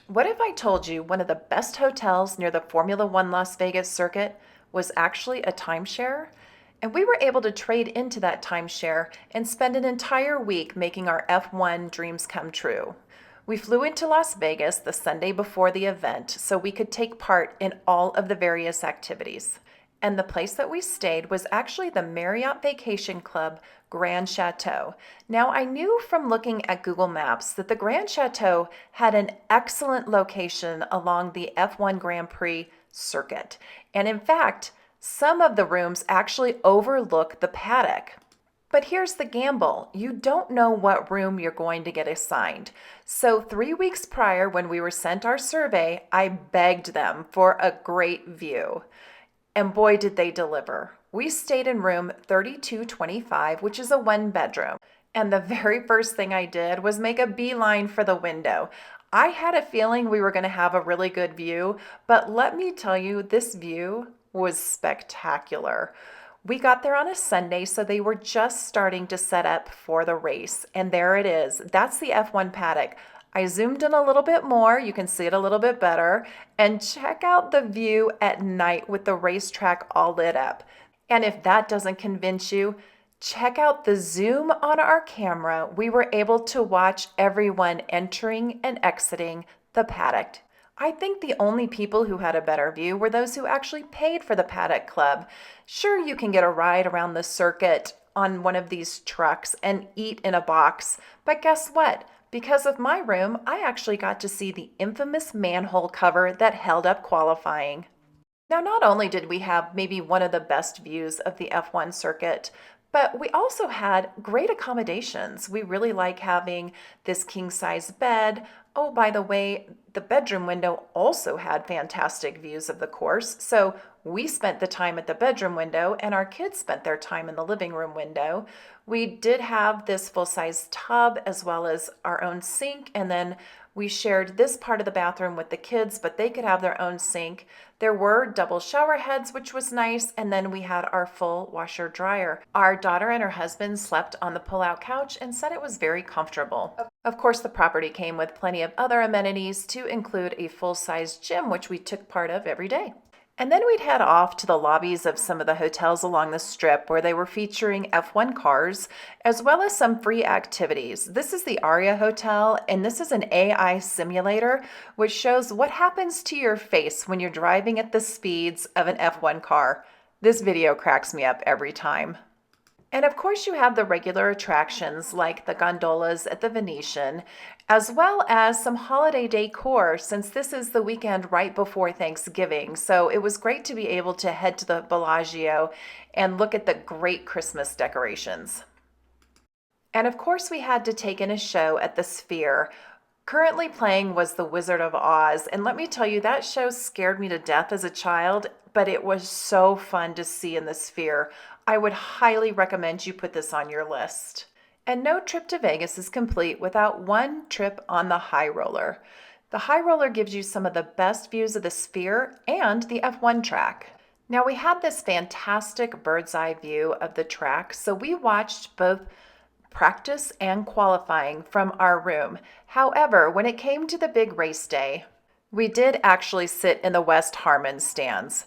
What if I told you one of the best hotels near the Formula One Las Vegas circuit was actually a timeshare? And we were able to trade into that timeshare and spend an entire week making our F1 dreams come true. We flew into Las Vegas the Sunday before the event so we could take part in all of the various activities. And the place that we stayed was actually the Marriott Vacation Club Grand Chateau. Now, I knew from looking at Google Maps that the Grand Chateau had an excellent location along the F1 Grand Prix circuit. And in fact, some of the rooms actually overlook the paddock. But here's the gamble. You don't know what room you're going to get assigned. So 3 weeks prior, when we were sent our survey, I begged them for a great view. And boy, did they deliver. We stayed in room 3225, which is a 1-bedroom. And the very first thing I did was make a beeline for the window. I had a feeling we were going to have a really good view, but let me tell you, this view was spectacular. We got there on a Sunday, so they were just starting to set up for the race. And there it is. That's the F1 paddock. I zoomed in a little bit more, you can see it a little bit better, and check out the view at night with the racetrack all lit up. And if that doesn't convince you, check out the zoom on our camera. We were able to watch everyone entering and exiting the paddock. I think the only people who had a better view were those who actually paid for the paddock club. Sure, you can get a ride around the circuit on one of these trucks and eat in a box, but guess what? Because of my room, I actually got to see the infamous manhole cover that held up qualifying. Now, not only did we have maybe one of the best views of the F1 circuit, but we also had great accommodations. We really like having this king-size bed. Oh, by the way, the bedroom window also had fantastic views of the course. So we spent the time at the bedroom window and our kids spent their time in the living room window. We did have this full-size tub as well as our own sink, and then we shared this part of the bathroom with the kids, but they could have their own sink. There were double shower heads, which was nice, and then we had our full washer dryer. Our daughter and her husband slept on the pull-out couch and said it was very comfortable. Of course, the property came with plenty of other amenities to include a full-size gym, which we took part of every day. And then we'd head off to the lobbies of some of the hotels along the strip where they were featuring F1 cars, as well as some free activities. This is the Aria Hotel, and this is an AI simulator, which shows what happens to your face when you're driving at the speeds of an F1 car. This video cracks me up every time. And of course, you have the regular attractions like the gondolas at the Venetian, as well as some holiday decor since this is the weekend right before Thanksgiving. So it was great to be able to head to the Bellagio and look at the great Christmas decorations. And of course, we had to take in a show at the Sphere. Currently playing was The Wizard of Oz, and let me tell you, that show scared me to death as a child, but it was so fun to see in the Sphere. I would highly recommend you put this on your list. And no trip to Vegas is complete without one trip on the high roller. The high roller gives you some of the best views of the Sphere and the F1 track. Now, we had this fantastic bird's eye view of the track, so we watched both practice and qualifying from our room. However, when it came to the big race day, we did actually sit in the West Harmon stands.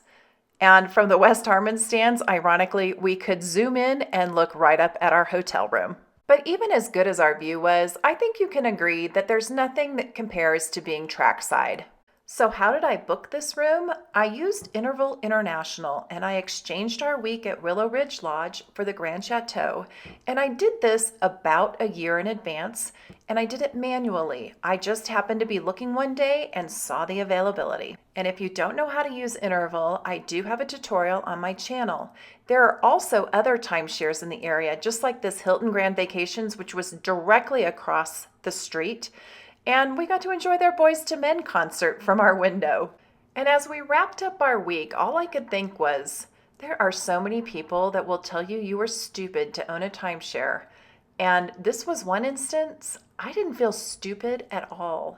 And from the West Harmon stands, ironically, we could zoom in and look right up at our hotel room. But even as good as our view was, I think you can agree that there's nothing that compares to being trackside. So how did I book this room? I used Interval International and I exchanged our week at Willow Ridge Lodge for the Grand Chateau. And I did this about a year in advance and I did it manually. I just happened to be looking one day and saw the availability. And if you don't know how to use Interval, I do have a tutorial on my channel. There are also other timeshares in the area, just like this Hilton Grand Vacations, which was directly across the street. And we got to enjoy their Boys to Men concert from our window. And as we wrapped up our week, all I could think was, there are so many people that will tell you you were stupid to own a timeshare. And this was one instance, I didn't feel stupid at all.